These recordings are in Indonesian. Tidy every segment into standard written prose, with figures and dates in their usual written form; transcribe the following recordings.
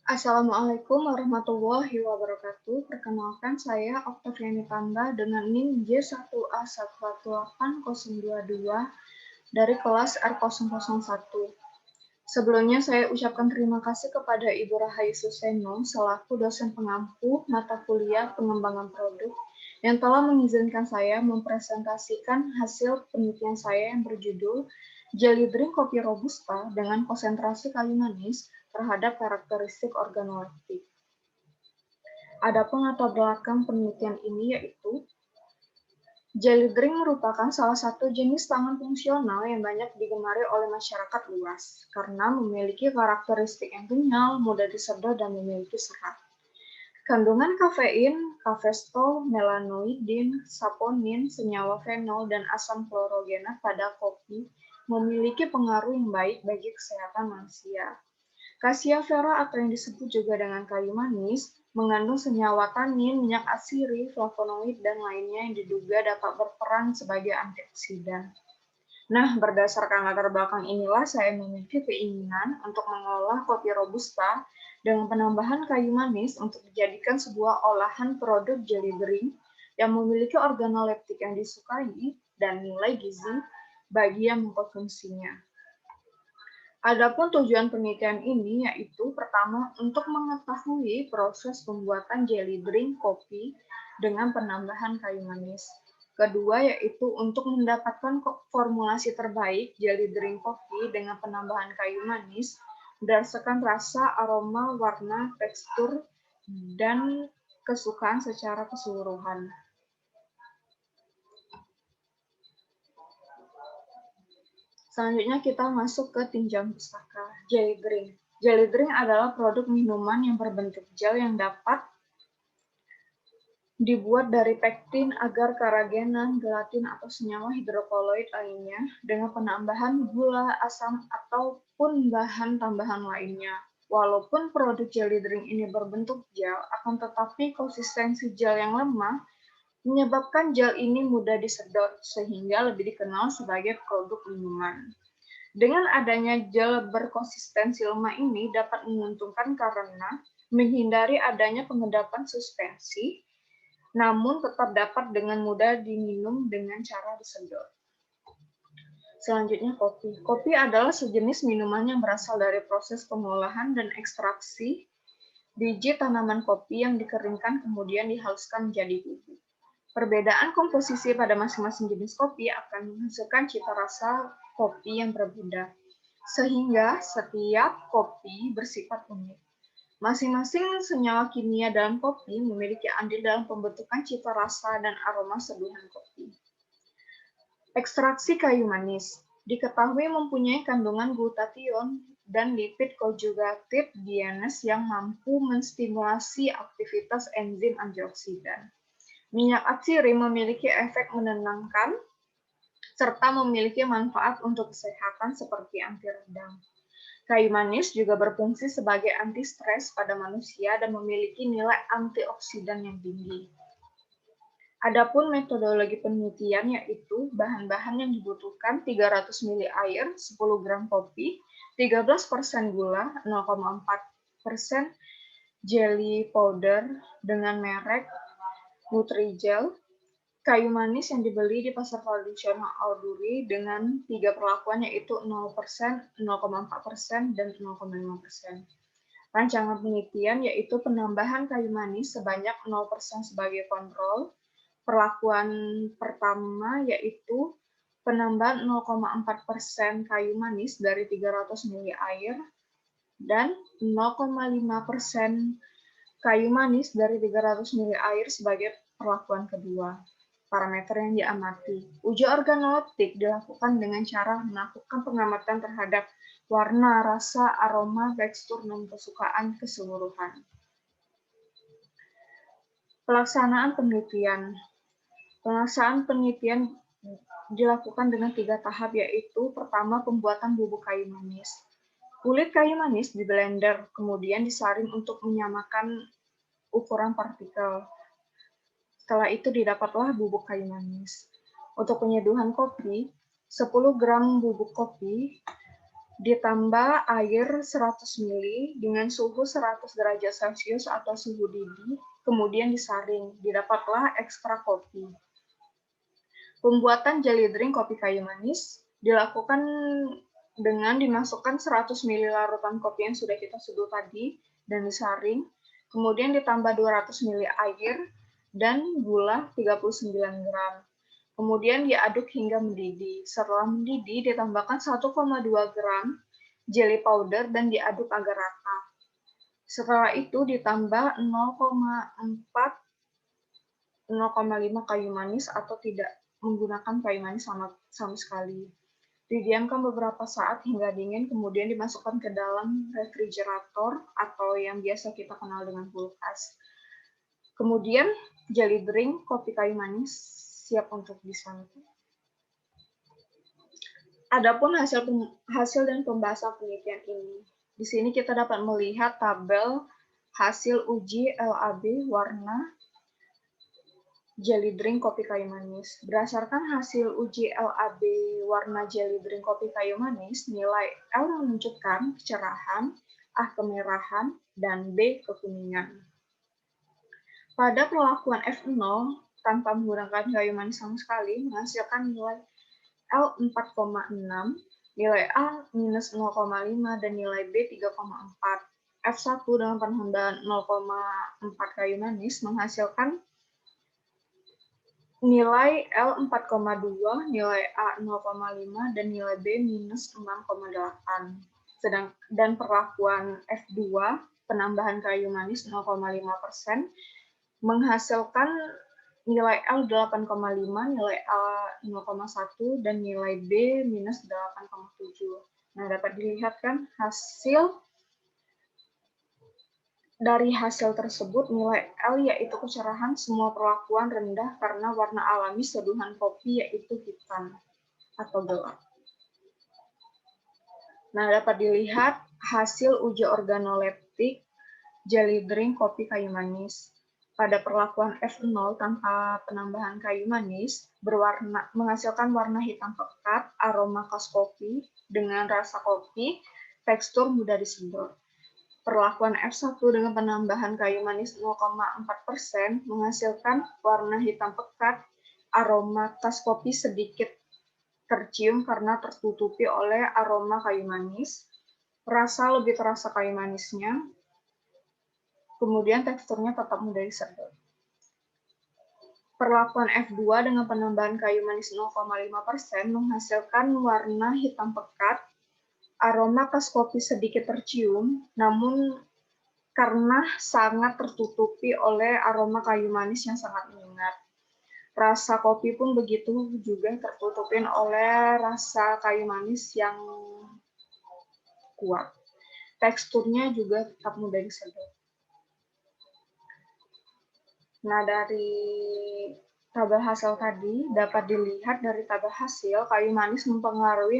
Assalamualaikum warahmatullahi wabarakatuh. Perkenalkan saya Oktaviani Tamba dengan NIM J1A1180022 dari kelas R001. Sebelumnya saya ucapkan terima kasih kepada Ibu Rahayu Suseno selaku dosen pengampu mata kuliah pengembangan produk yang telah mengizinkan saya mempresentasikan hasil penelitian saya yang berjudul Jelly Drink Kopi Robusta dengan konsentrasi kayu manis terhadap karakteristik organoleptik. Adapun latar belakang penelitian ini yaitu jelly drink merupakan salah satu jenis pangan fungsional yang banyak digemari oleh masyarakat luas karena memiliki karakteristik yang kenyal, mudah disedot, dan memiliki serat. Kandungan kafein, kafestol, melanoidin, saponin, senyawa fenol, dan asam klorogenat pada kopi memiliki pengaruh yang baik bagi kesehatan manusia. Cassia-vera atau yang disebut juga dengan kayu manis mengandung senyawa tanin, minyak asiri, flavonoid, dan lainnya yang diduga dapat berperan sebagai antioksidan. Nah, berdasarkan latar belakang inilah saya memiliki keinginan untuk mengolah kopi robusta dengan penambahan kayu manis untuk dijadikan sebuah olahan produk jelly drink yang memiliki organoleptik yang disukai dan nilai gizi bagi yang mengkonsumsinya. Adapun tujuan penelitian ini yaitu pertama untuk mengetahui proses pembuatan jelly drink kopi dengan penambahan kayu manis. Kedua yaitu untuk mendapatkan formulasi terbaik jelly drink kopi dengan penambahan kayu manis berdasarkan rasa, aroma, warna, tekstur, dan kesukaan secara keseluruhan. Selanjutnya kita masuk ke tinjauan pustaka, jelly drink. Jelly drink adalah produk minuman yang berbentuk gel yang dapat dibuat dari pektin, agar, karagenan, gelatin, atau senyawa hidrokoloid lainnya dengan penambahan gula, asam, ataupun bahan tambahan lainnya. Walaupun produk jelly drink ini berbentuk gel, akan tetapi konsistensi gel yang lemah menyebabkan gel ini mudah disedot, sehingga lebih dikenal sebagai produk minuman. Dengan adanya gel berkonsistensi lemah ini dapat menguntungkan karena menghindari adanya pengendapan suspensi, namun tetap dapat dengan mudah diminum dengan cara disedot. Selanjutnya kopi. Kopi adalah sejenis minuman yang berasal dari proses pengolahan dan ekstraksi biji tanaman kopi yang dikeringkan kemudian dihaluskan menjadi bubuk. Perbedaan komposisi pada masing-masing jenis kopi akan menghasilkan cita rasa kopi yang berbeda, sehingga setiap kopi bersifat unik. Masing-masing senyawa kimia dalam kopi memiliki andil dalam pembentukan cita rasa dan aroma seduhan kopi. Ekstraksi kayu manis diketahui mempunyai kandungan glutathione dan lipid konjugatif dienes yang mampu menstimulasi aktivitas enzim antioksidan. Minyak atsiri memiliki efek menenangkan serta memiliki manfaat untuk kesehatan seperti anti radang. Kayu manis juga berfungsi sebagai anti stres pada manusia dan memiliki nilai antioksidan yang tinggi. Adapun metodologi penelitian yaitu bahan-bahan yang dibutuhkan 300 ml air, 10 gram kopi, 13% gula, 0,4% jelly powder dengan merek Nutrijel, kayu manis yang dibeli di pasar tradisional Alduri dengan 3 perlakuan yaitu 0%, 0,4%, dan 0,5%. Rancangan penelitian yaitu penambahan kayu manis sebanyak 0% sebagai kontrol. Perlakuan pertama yaitu penambahan 0,4% kayu manis dari 300 ml air dan 0,5% kayu manis dari 300 ml air sebagai perlakuan kedua. Parameter yang diamati. Uji organoleptik dilakukan dengan cara melakukan pengamatan terhadap warna, rasa, aroma, tekstur, dan kesukaan keseluruhan. Pelaksanaan penelitian. Pelaksanaan penelitian dilakukan dengan 3 tahap, yaitu pertama pembuatan bubuk kayu manis. Kulit kayu manis di blender, kemudian disaring untuk menyamakan ukuran partikel. Setelah itu didapatlah bubuk kayu manis. Untuk penyeduhan kopi, 10 gram bubuk kopi ditambah air 100 ml dengan suhu 100 derajat Celcius atau suhu didih, kemudian disaring. Didapatlah ekstrak kopi. Pembuatan jelly drink kopi kayu manis dilakukan dengan dimasukkan 100 ml larutan kopi yang sudah kita seduh tadi dan disaring, kemudian ditambah 200 ml air dan gula 39 gram. Kemudian diaduk hingga mendidih. Setelah mendidih, ditambahkan 1,2 gram jelly powder dan diaduk agar rata. Setelah itu ditambah 0,5 kayu manis atau tidak menggunakan kayu manis sama sekali. Didiamkan beberapa saat hingga dingin, kemudian dimasukkan ke dalam refrigerator atau yang biasa kita kenal dengan kulkas. Kemudian jelly drink kopi kayu manis siap untuk disantap. Adapun hasil dan pembahasan penelitian ini. Di sini kita dapat melihat tabel hasil uji LAB warna jelly drink kopi kayu manis. Berdasarkan hasil uji LAB warna jelly drink kopi kayu manis, nilai L menunjukkan kecerahan, A kemerahan, dan B kekuningan. Pada perlakuan F0 tanpa menggunakan kayu manis sama sekali menghasilkan nilai L 4,6, nilai A minus 0,5, dan nilai B 3,4. F1 dengan penambahan 0,4 kayu manis menghasilkan nilai L 4,2, nilai A 0,5, dan nilai B minus 6,8. Dan perlakuan F2, penambahan kayu manis 0,5%, menghasilkan nilai L 8,5, nilai A 0,1, dan nilai B minus 8,7. Nah, dapat dilihat kan dari hasil tersebut, nilai L yaitu kecerahan, semua perlakuan rendah karena warna alami seduhan kopi yaitu hitam atau gelap. Nah, dapat dilihat hasil uji organoleptik jelly drink kopi kayu manis. Pada perlakuan F0 tanpa penambahan kayu manis, menghasilkan warna hitam pekat, aroma khas kopi dengan rasa kopi, tekstur mudah disedot. Perlakuan F1 dengan penambahan kayu manis 0,4% menghasilkan warna hitam pekat, aroma khas kopi sedikit tercium karena tertutupi oleh aroma kayu manis, rasa lebih terasa kayu manisnya, kemudian teksturnya tetap mudah disedot. Perlakuan F2 dengan penambahan kayu manis 0,5% menghasilkan warna hitam pekat, aroma khas kopi sedikit tercium, namun karena sangat tertutupi oleh aroma kayu manis yang sangat menyengat. Rasa kopi pun begitu juga tertutupin oleh rasa kayu manis yang kuat. Teksturnya juga tetap mudah disedot. Nah, dari tabel hasil tadi dapat dilihat dari tabel hasil kayu manis mempengaruhi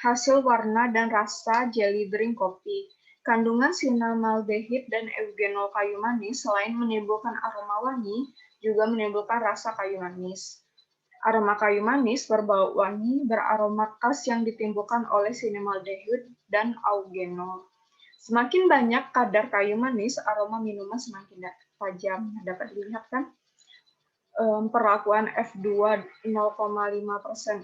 hasil warna dan rasa jelly drink kopi. Kandungan sinamaldehid dan eugenol kayu manis selain menimbulkan aroma wangi, juga menimbulkan rasa kayu manis. Aroma kayu manis berbau wangi beraroma khas yang ditimbulkan oleh sinamaldehid dan eugenol. Semakin banyak kadar kayu manis, aroma minuman semakin tajam. Dapat dilihat kan? Perlakuan F2 0,5%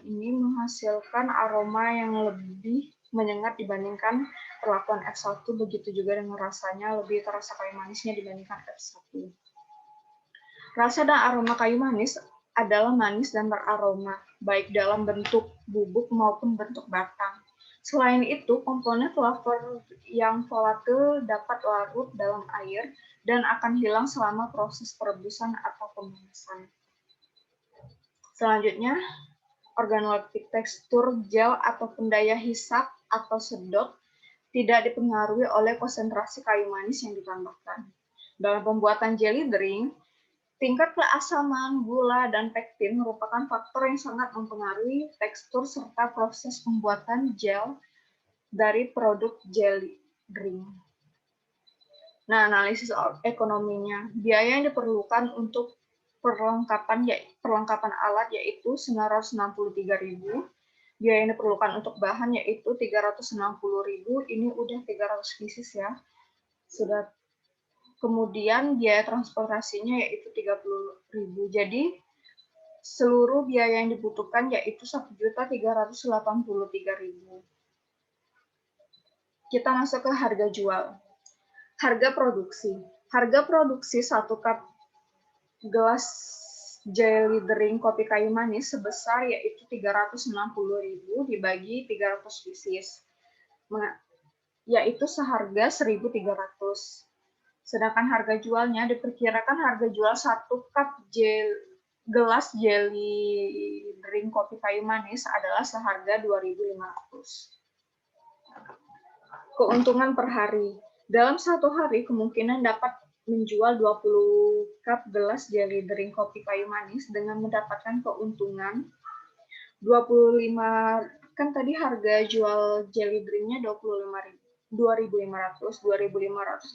ini menghasilkan aroma yang lebih menyengat dibandingkan perlakuan F1, begitu juga dengan rasanya lebih terasa kayu manisnya dibandingkan F1. Rasa dan aroma kayu manis adalah manis dan beraroma, baik dalam bentuk bubuk maupun bentuk batang. Selain itu, komponen flavor yang volatil dapat larut dalam air dan akan hilang selama proses perebusan atau pemanasan. Selanjutnya, organoleptik tekstur gel atau daya hisap atau sedot tidak dipengaruhi oleh konsentrasi kayu manis yang ditambahkan. Dalam pembuatan jelly drink, tingkat keasaman, gula, dan pektin merupakan faktor yang sangat mempengaruhi tekstur serta proses pembuatan gel dari produk jelly drink. Nah, analisis ekonominya. Biaya yang diperlukan untuk perlengkapan alat yaitu 963.000, Biaya yang diperlukan untuk bahan yaitu 360.000, ini udah 300 pieces ya. Sudah. Kemudian biaya transportasinya yaitu 30.000. Jadi seluruh biaya yang dibutuhkan yaitu 1.383.000. Kita masuk ke harga jual. Harga produksi. Harga produksi 1 cup gelas jelly drink kopi kayu manis sebesar yaitu 360.000 dibagi 300 pieces. Yaitu seharga 1.300. Sedangkan harga jualnya diperkirakan harga jual 1 cup gelas jelly drink kopi kayu manis adalah seharga 2.500. Keuntungan per hari. Dalam satu hari kemungkinan dapat menjual 20 cup gelas jelly drink kopi kayu manis dengan mendapatkan keuntungan 25, kan tadi harga jual jelly drinknya 2.500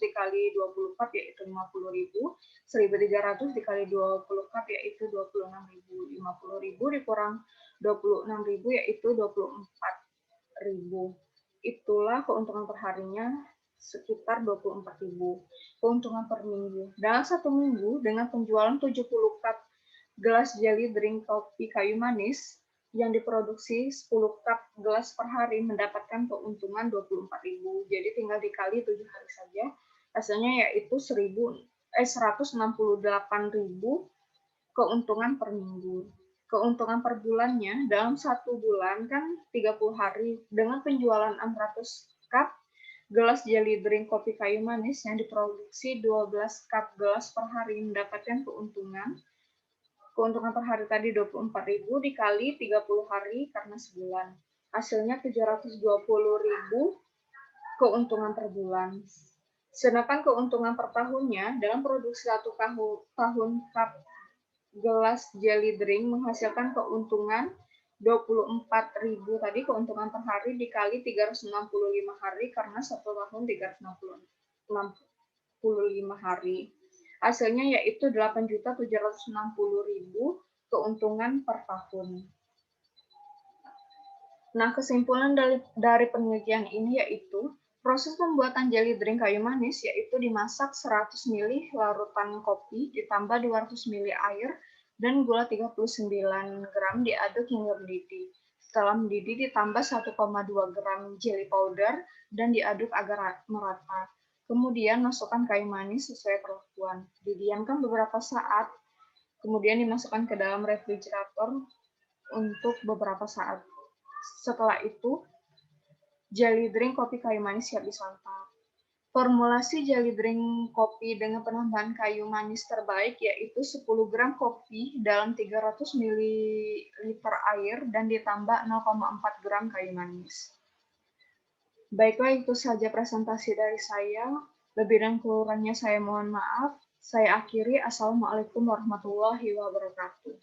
dikali 20 cup yaitu 50.000, 1.300 dikali 20 cup yaitu 26.000, 50.000 dikurang 26.000 yaitu 24.000. Itulah keuntungan per harinya sekitar 24.000. Keuntungan per minggu. Dalam satu minggu dengan penjualan 70 cup gelas jelly drink kopi kayu manis yang diproduksi 10 cup gelas per hari mendapatkan keuntungan 24.000. Jadi tinggal dikali 7 hari saja. Hasilnya yaitu 168.000 keuntungan per minggu. Keuntungan per bulannya dalam satu bulan kan 30 hari dengan penjualan 600 cup gelas jelly drink kopi kayu manis yang diproduksi 12 cup gelas per hari mendapatkan keuntungan per hari tadi 24.000 dikali 30 hari karena sebulan. Hasilnya 720.000 keuntungan per bulan. Sedangkan keuntungan per tahunnya dalam produksi satu tahun cup gelas jelly drink menghasilkan keuntungan 24.000 tadi keuntungan per hari dikali 365 hari karena satu tahun 365 hari. Hasilnya yaitu 8.760.000 keuntungan per tahun. Nah, kesimpulan dari penelitian ini yaitu proses pembuatan jelly drink kayu manis yaitu dimasak 100 ml larutan kopi ditambah 200 ml air dan gula 39 gram diaduk hingga mendidih. Setelah mendidih ditambah 1,2 gram jelly powder dan diaduk agar merata. Kemudian masukkan kayu manis sesuai perlakuan. Didiamkan beberapa saat, kemudian dimasukkan ke dalam refrigerator untuk beberapa saat. Setelah itu, jelly drink kopi kayu manis siap disantap. Formulasi jelly drink kopi dengan penambahan kayu manis terbaik yaitu 10 gram kopi dalam 300 ml air dan ditambah 0,4 gram kayu manis. Baiklah, itu saja presentasi dari saya. Lebih dan kurangnya saya mohon maaf. Saya akhiri. Assalamualaikum warahmatullahi wabarakatuh.